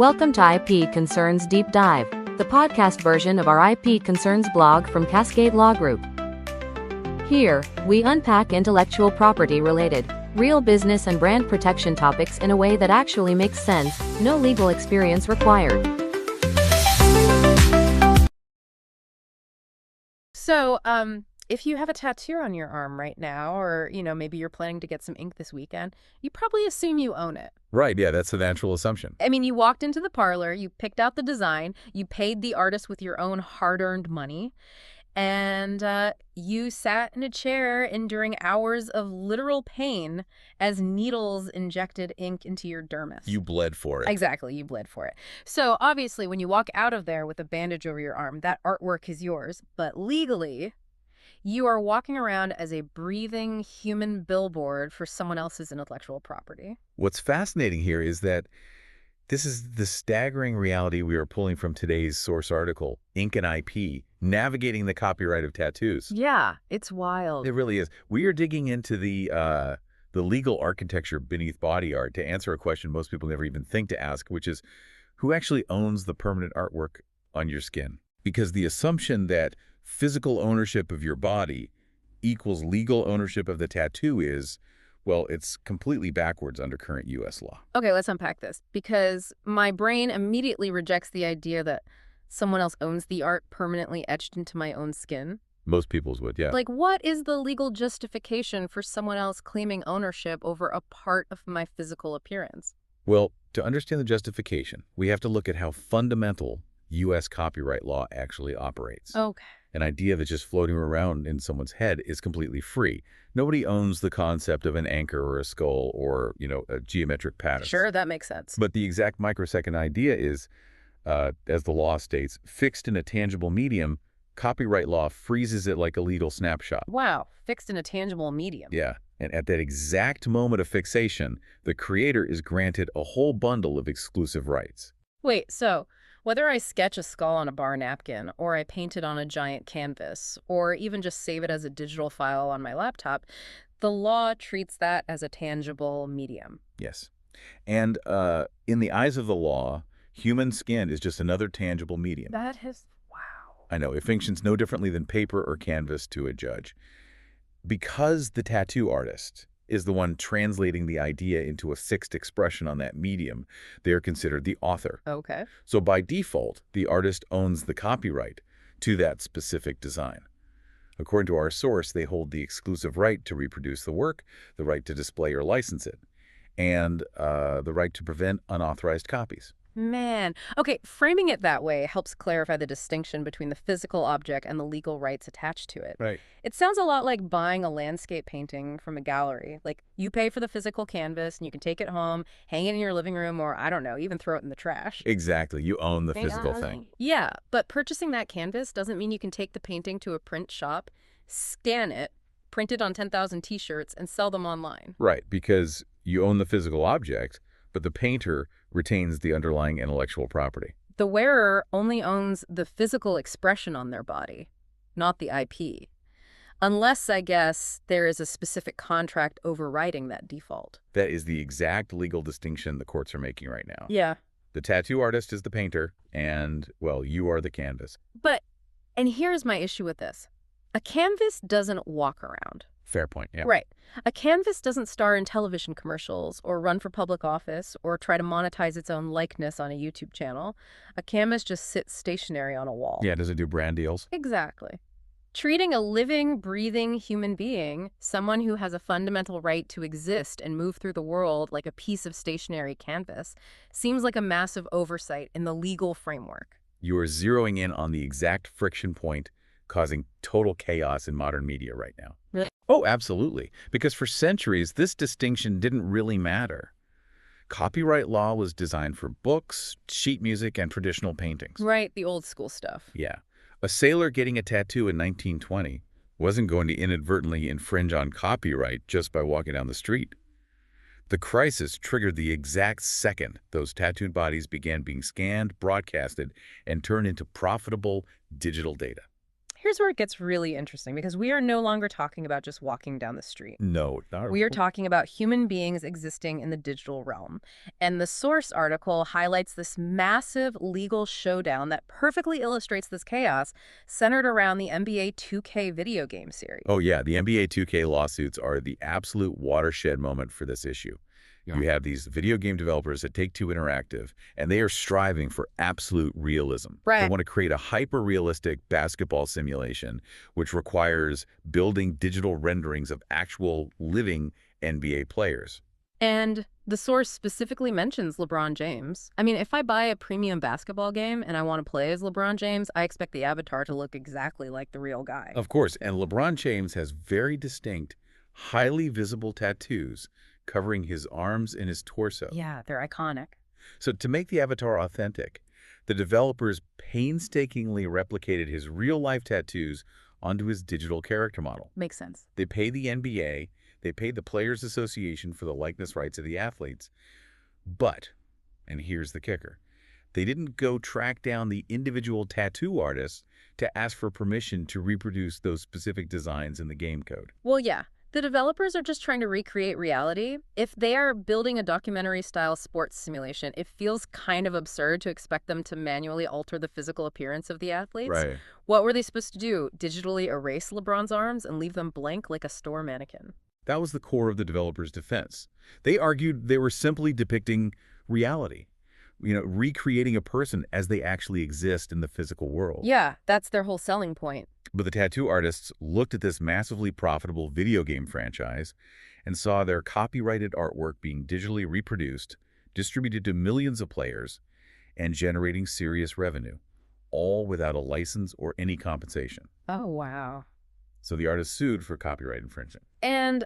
Welcome to IP Concerns Deep Dive, the podcast version of our IP Concerns blog from Cascade Law Group. Here, we unpack intellectual property-related, real business and brand protection topics in a way that actually makes sense, no legal experience required. So, if you have a tattoo on your arm right now, or, maybe you're planning to get some ink this weekend, you probably assume you own it. Right, yeah, that's a natural assumption. I mean, you walked into the parlor, you picked out the design, you paid the artist with your own hard-earned money, and you sat in a chair enduring hours of literal pain as needles injected ink into your dermis. You bled for it. Exactly, you bled for it. So obviously, when you walk out of there with a bandage over your arm, that artwork is yours, but legally, you are walking around as a breathing human billboard for someone else's intellectual property. What's fascinating here is that this is the staggering reality we are pulling from today's source article, Ink and IP, Navigating the Copyright of Tattoos. Yeah, it's wild. It really is. We are digging into the legal architecture beneath body art to answer a question most people never even think to ask, which is, who actually owns the permanent artwork on your skin? Because the assumption that physical ownership of your body equals legal ownership of the tattoo is, well, it's completely backwards under current U.S. law. Okay, let's unpack this, because my brain immediately rejects the idea that someone else owns the art permanently etched into my own skin. Most people's would, yeah. Like, what is the legal justification for someone else claiming ownership over a part of my physical appearance? Well, to understand the justification, we have to look at how fundamental U.S. copyright law actually operates. Okay. An idea that's just floating around in someone's head is completely free. Nobody owns the concept of an anchor or a skull or, a geometric pattern. Sure, that makes sense. But the exact microsecond idea is, as the law states, fixed in a tangible medium, copyright law freezes it like a legal snapshot. Wow, fixed in a tangible medium. Yeah, and at that exact moment of fixation, the creator is granted a whole bundle of exclusive rights. Wait, so whether I sketch a skull on a bar napkin, or I paint it on a giant canvas, or even just save it as a digital file on my laptop, the law treats that as a tangible medium. Yes. And in the eyes of the law, human skin is just another tangible medium. That is, wow. I know, it functions no differently than paper or canvas to a judge. Because the tattoo artist is the one translating the idea into a fixed expression on that medium, they are considered the author. Okay. So by default, the artist owns the copyright to that specific design. According to our source, they hold the exclusive right to reproduce the work, the right to display or license it, and the right to prevent unauthorized copies. Man. Okay, framing it that way helps clarify the distinction between the physical object and the legal rights attached to it. Right. It sounds a lot like buying a landscape painting from a gallery. Like, you pay for the physical canvas and you can take it home, hang it in your living room, or, I don't know, even throw it in the trash. Exactly. You own the physical thing. Yeah, but purchasing that canvas doesn't mean you can take the painting to a print shop, scan it, print it on 10,000 t-shirts, and sell them online. Right, because you own the physical object, but the painter retains the underlying intellectual property. The wearer only owns the physical expression on their body, not the IP. Unless, I guess, there is a specific contract overriding that default. That is the exact legal distinction the courts are making right now. Yeah. The tattoo artist is the painter, and, well, you are the canvas. And here's my issue with this. A canvas doesn't walk around. Fair point, yeah. Right. A canvas doesn't star in television commercials or run for public office or try to monetize its own likeness on a YouTube channel. A canvas just sits stationary on a wall. Yeah, does it do brand deals? Exactly. Treating a living, breathing human being, someone who has a fundamental right to exist and move through the world like a piece of stationary canvas, seems like a massive oversight in the legal framework. You are zeroing in on the exact friction point causing total chaos in modern media right now. Really? Oh, absolutely. Because for centuries, this distinction didn't really matter. Copyright law was designed for books, sheet music, and traditional paintings. Right, the old school stuff. Yeah. A sailor getting a tattoo in 1920 wasn't going to inadvertently infringe on copyright just by walking down the street. The crisis triggered the exact second those tattooed bodies began being scanned, broadcasted, and turned into profitable digital data. Here's where it gets really interesting, because we are no longer talking about just walking down the street. No, not We are talking about human beings existing in the digital realm. And the Source article highlights this massive legal showdown that perfectly illustrates this chaos centered around the NBA 2K video game series. Oh, yeah. The NBA 2K lawsuits are the absolute watershed moment for this issue. Yeah. You have these video game developers at Take-Two Interactive, and they are striving for absolute realism. They Right. want to create a hyper-realistic basketball simulation, which requires building digital renderings of actual living NBA players. And the Source specifically mentions LeBron James. I mean, if I buy a premium basketball game and I want to play as LeBron James, I expect the avatar to look exactly like the real guy. Of course, and LeBron James has very distinct, highly visible tattoos covering his arms and his torso. Yeah, they're iconic. So to make the avatar authentic, the developers painstakingly replicated his real-life tattoos onto his digital character model. Makes sense. They pay the NBA, they pay the Players Association for the likeness rights of the athletes, but, and here's the kicker, they didn't go track down the individual tattoo artists to ask for permission to reproduce those specific designs in the game code. Well, yeah. The developers are just trying to recreate reality. If they are building a documentary-style sports simulation, it feels kind of absurd to expect them to manually alter the physical appearance of the athletes. Right. What were they supposed to do? Digitally erase LeBron's arms and leave them blank like a store mannequin? That was the core of the developers' defense. They argued they were simply depicting reality, recreating a person as they actually exist in the physical world. Yeah, that's their whole selling point. But the tattoo artists looked at this massively profitable video game franchise and saw their copyrighted artwork being digitally reproduced, distributed to millions of players, and generating serious revenue, all without a license or any compensation. Oh, wow. So the artists sued for copyright infringement. And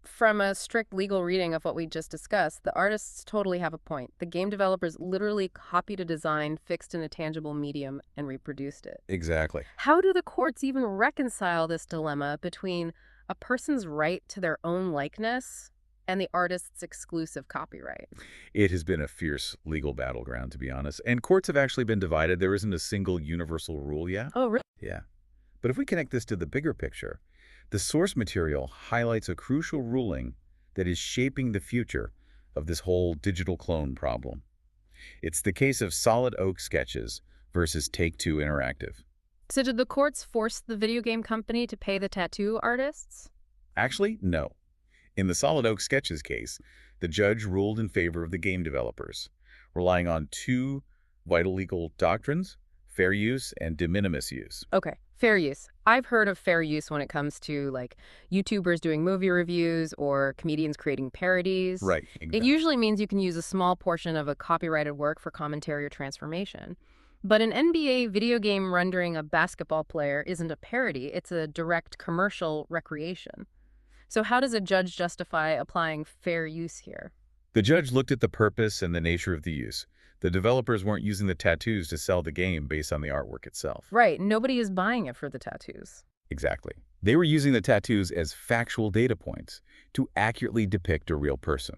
from a strict legal reading of what we just discussed, the artists totally have a point. The game developers literally copied a design, fixed in a tangible medium, and reproduced it. Exactly. How do the courts even reconcile this dilemma between a person's right to their own likeness and the artist's exclusive copyright? It has been a fierce legal battleground, to be honest. And courts have actually been divided. There isn't a single universal rule yet. Oh, really? Yeah. But if we connect this to the bigger picture, the source material highlights a crucial ruling that is shaping the future of this whole digital clone problem. It's the case of Solid Oak Sketches versus Take-Two Interactive. So did the courts force the video game company to pay the tattoo artists? Actually, no. In the Solid Oak Sketches case, the judge ruled in favor of the game developers, relying on two vital legal doctrines: fair use and de minimis use. Okay, fair use. I've heard of fair use when it comes to, like, YouTubers doing movie reviews or comedians creating parodies. Right. It Exactly. usually means you can use a small portion of a copyrighted work for commentary or transformation. But an NBA video game rendering a basketball player isn't a parody, it's a direct commercial recreation. So how does a judge justify applying fair use here? The judge looked at the purpose and the nature of the use. The developers weren't using the tattoos to sell the game based on the artwork itself. Right, nobody is buying it for the tattoos. Exactly. They were using the tattoos as factual data points to accurately depict a real person.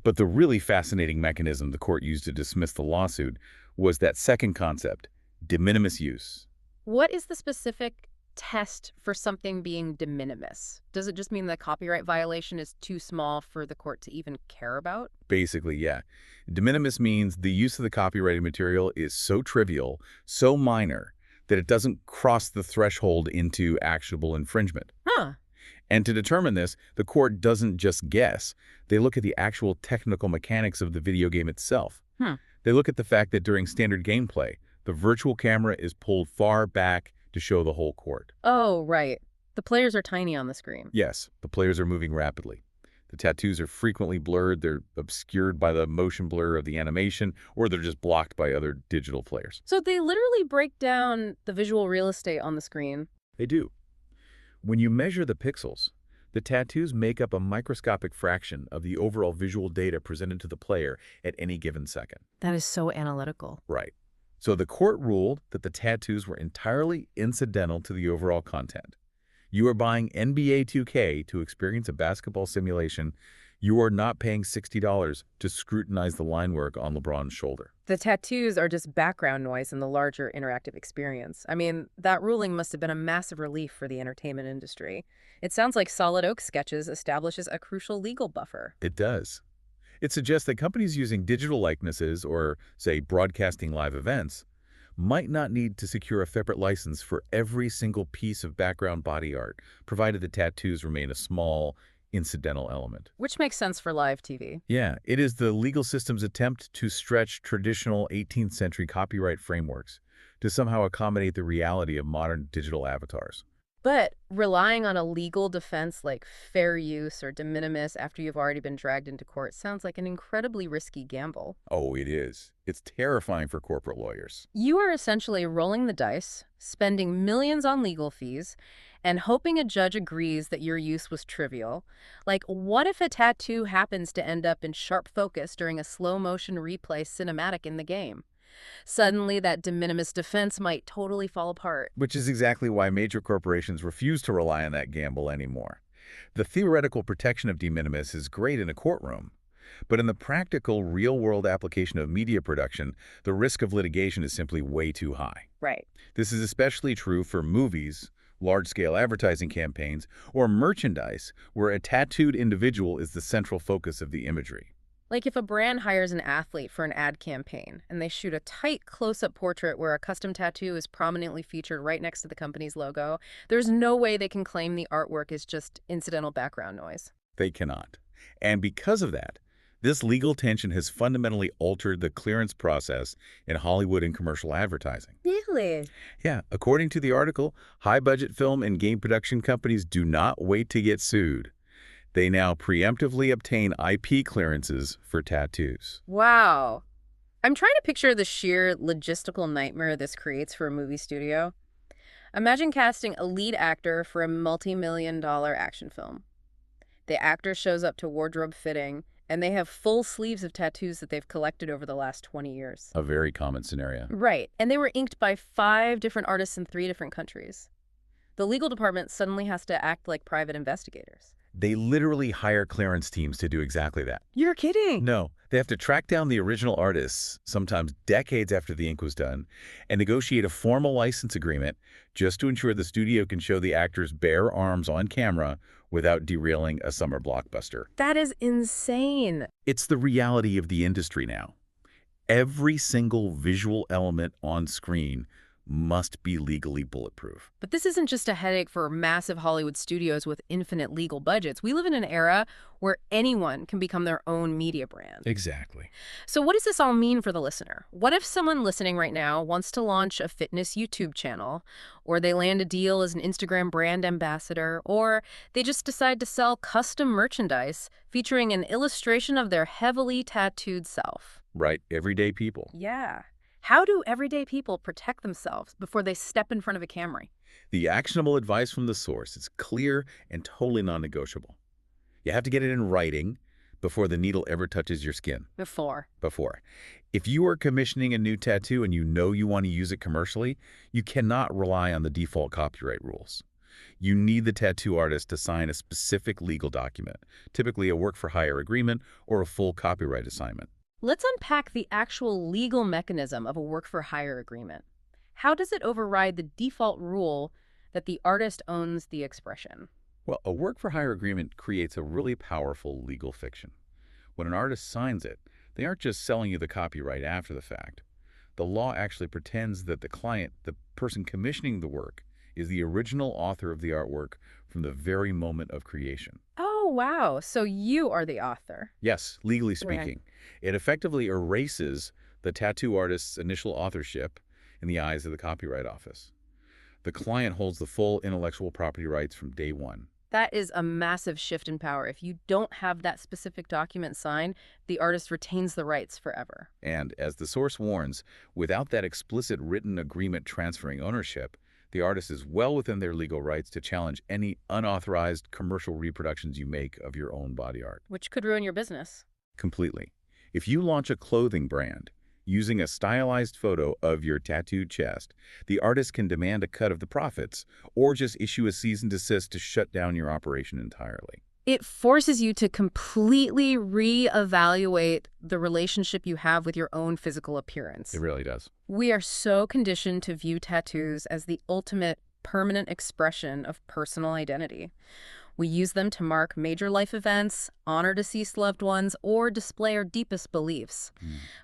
But the really fascinating mechanism the court used to dismiss the lawsuit was that second concept, de minimis use. What is the specific test for something being de minimis? Does it just mean the copyright violation is too small for the court to even care about? Basically, yeah. De minimis means the use of the copyrighted material is so trivial, so minor, that it doesn't cross the threshold into actionable infringement. Huh. And to determine this, the court doesn't just guess. They look at the actual technical mechanics of the video game itself. They look at the fact that during standard gameplay, the virtual camera is pulled far back to show the whole court. Oh, right. The players are tiny on the screen. Yes, the players are moving rapidly. The tattoos are frequently blurred, they're obscured by the motion blur of the animation, or they're just blocked by other digital players. So they literally break down the visual real estate on the screen. They do. When you measure the pixels, the tattoos make up a microscopic fraction of the overall visual data presented to the player at any given second. That is so analytical. Right. So the court ruled that the tattoos were entirely incidental to the overall content. You are buying NBA 2K to experience a basketball simulation. You are not paying $60 to scrutinize the line work on LeBron's shoulder. The tattoos are just background noise in the larger interactive experience. I mean, that ruling must have been a massive relief for the entertainment industry. It sounds like Solid Oak Sketches establishes a crucial legal buffer. It does. It suggests that companies using digital likenesses or, say, broadcasting live events might not need to secure a separate license for every single piece of background body art, provided the tattoos remain a small, incidental element. Which makes sense for live TV. Yeah, it is the legal system's attempt to stretch traditional 18th century copyright frameworks to somehow accommodate the reality of modern digital avatars. But relying on a legal defense like fair use or de minimis after you've already been dragged into court sounds like an incredibly risky gamble. Oh, it is. It's terrifying for corporate lawyers. You are essentially rolling the dice, spending millions on legal fees, and hoping a judge agrees that your use was trivial. Like, what if a tattoo happens to end up in sharp focus during a slow-motion replay cinematic in the game? Suddenly, that de minimis defense might totally fall apart. Which is exactly why major corporations refuse to rely on that gamble anymore. The theoretical protection of de minimis is great in a courtroom, but in the practical, real-world application of media production, the risk of litigation is simply way too high. Right. This is especially true for movies, large-scale advertising campaigns, or merchandise where a tattooed individual is the central focus of the imagery. Like if a brand hires an athlete for an ad campaign and they shoot a tight close-up portrait where a custom tattoo is prominently featured right next to the company's logo, there's no way they can claim the artwork is just incidental background noise. They cannot. And because of that, this legal tension has fundamentally altered the clearance process in Hollywood and commercial advertising. Really? Yeah, according to the article, high-budget film and game production companies do not wait to get sued. They now preemptively obtain IP clearances for tattoos. Wow. I'm trying to picture the sheer logistical nightmare this creates for a movie studio. Imagine casting a lead actor for a multi-million-dollar action film. The actor shows up to wardrobe fitting, and they have full sleeves of tattoos that they've collected over the last 20 years. A very common scenario. Right, and they were inked by 5 different artists in 3 different countries. The legal department suddenly has to act like private investigators. They literally hire clearance teams to do exactly that. You're kidding! No, they have to track down the original artists, sometimes decades after the ink was done, and negotiate a formal license agreement just to ensure the studio can show the actors' bare arms on camera without derailing a summer blockbuster. That is insane! It's the reality of the industry now. Every single visual element on screen must be legally bulletproof. But this isn't just a headache for massive Hollywood studios with infinite legal budgets. We live in an era where anyone can become their own media brand. Exactly. So what does this all mean for the listener? What if someone listening right now wants to launch a fitness YouTube channel, or they land a deal as an Instagram brand ambassador, or they just decide to sell custom merchandise featuring an illustration of their heavily tattooed self? Right, everyday people. Yeah. How do everyday people protect themselves before they step in front of a camera? The actionable advice from the source is clear and totally non-negotiable. You have to get it in writing before the needle ever touches your skin. Before. If you are commissioning a new tattoo and you know you want to use it commercially, you cannot rely on the default copyright rules. You need the tattoo artist to sign a specific legal document, typically a work-for-hire agreement or a full copyright assignment. Let's unpack the actual legal mechanism of a work-for-hire agreement. How does it override the default rule that the artist owns the expression? Well, a work-for-hire agreement creates a really powerful legal fiction. When an artist signs it, they aren't just selling you the copyright after the fact. The law actually pretends that the client, the person commissioning the work, is the original author of the artwork from the very moment of creation. Oh, wow. So you are the author. Yes, legally Right. speaking. It effectively erases the tattoo artist's initial authorship in the eyes of the Copyright Office. The client holds the full intellectual property rights from day one. That is a massive shift in power. If you don't have that specific document signed, the artist retains the rights forever. And as the source warns, without that explicit written agreement transferring ownership, the artist is well within their legal rights to challenge any unauthorized commercial reproductions you make of your own body art. Which could ruin your business. Completely. If you launch a clothing brand using a stylized photo of your tattooed chest, the artist can demand a cut of the profits or just issue a cease and desist to shut down your operation entirely. It forces you to completely reevaluate the relationship you have with your own physical appearance. It really does. We are so conditioned to view tattoos as the ultimate permanent expression of personal identity. We use them to mark major life events, honor deceased loved ones, or display our deepest beliefs.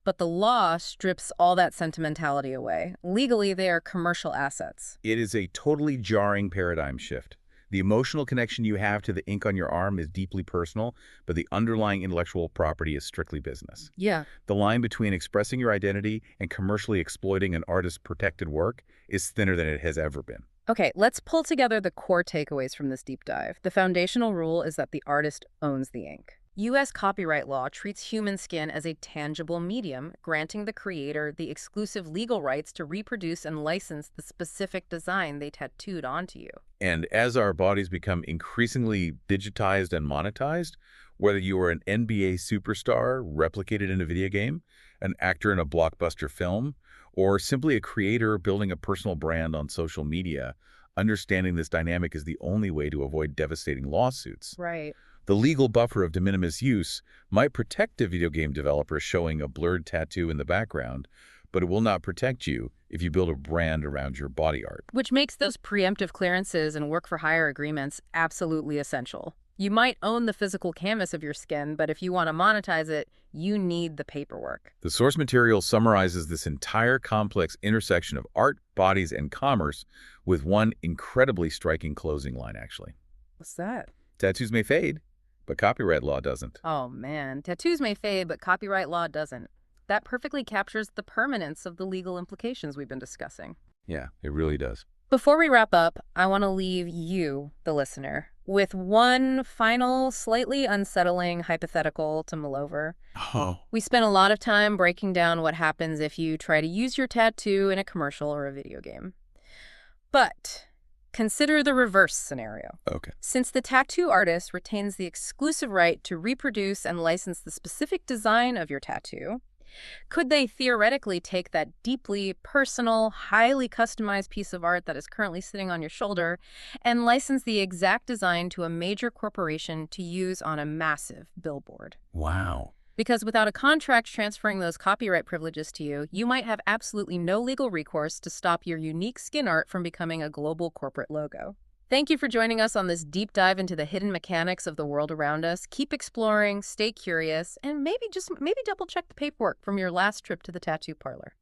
But the law strips all that sentimentality away. Legally, they are commercial assets. It is a totally jarring paradigm shift. The emotional connection you have to the ink on your arm is deeply personal, but the underlying intellectual property is strictly business. Yeah. The line between expressing your identity and commercially exploiting an artist's protected work is thinner than it has ever been. Okay, let's pull together the core takeaways from this deep dive. The foundational rule is that the artist owns the ink. U.S. copyright law treats human skin as a tangible medium, granting the creator the exclusive legal rights to reproduce and license the specific design they tattooed onto you. And as our bodies become increasingly digitized and monetized, whether you are an NBA superstar replicated in a video game, an actor in a blockbuster film, or simply a creator building a personal brand on social media, understanding this dynamic is the only way to avoid devastating lawsuits. Right. The legal buffer of de minimis use might protect a video game developer showing a blurred tattoo in the background, but it will not protect you if you build a brand around your body art. Which makes those preemptive clearances and work-for-hire agreements absolutely essential. You might own the physical canvas of your skin, but if you want to monetize it, you need the paperwork. The source material summarizes this entire complex intersection of art, bodies, and commerce with one incredibly striking closing line, actually. What's that? Tattoos may fade, but copyright law doesn't. Oh man, tattoos may fade, but copyright law doesn't. That perfectly captures the permanence of the legal implications we've been discussing. Yeah, it really does. Before we wrap up, I want to leave you, the listener, with one final, slightly unsettling hypothetical to mull over. Oh. We spent a lot of time breaking down what happens if you try to use your tattoo in a commercial or a video game. But consider the reverse scenario. Okay. Since the tattoo artist retains the exclusive right to reproduce and license the specific design of your tattoo, could they theoretically take that deeply personal, highly customized piece of art that is currently sitting on your shoulder and license the exact design to a major corporation to use on a massive billboard? Wow. Because without a contract transferring those copyright privileges to you, you might have absolutely no legal recourse to stop your unique skin art from becoming a global corporate logo. Thank you for joining us on this deep dive into the hidden mechanics of the world around us. Keep exploring, stay curious, and maybe double check the paperwork from your last trip to the tattoo parlor.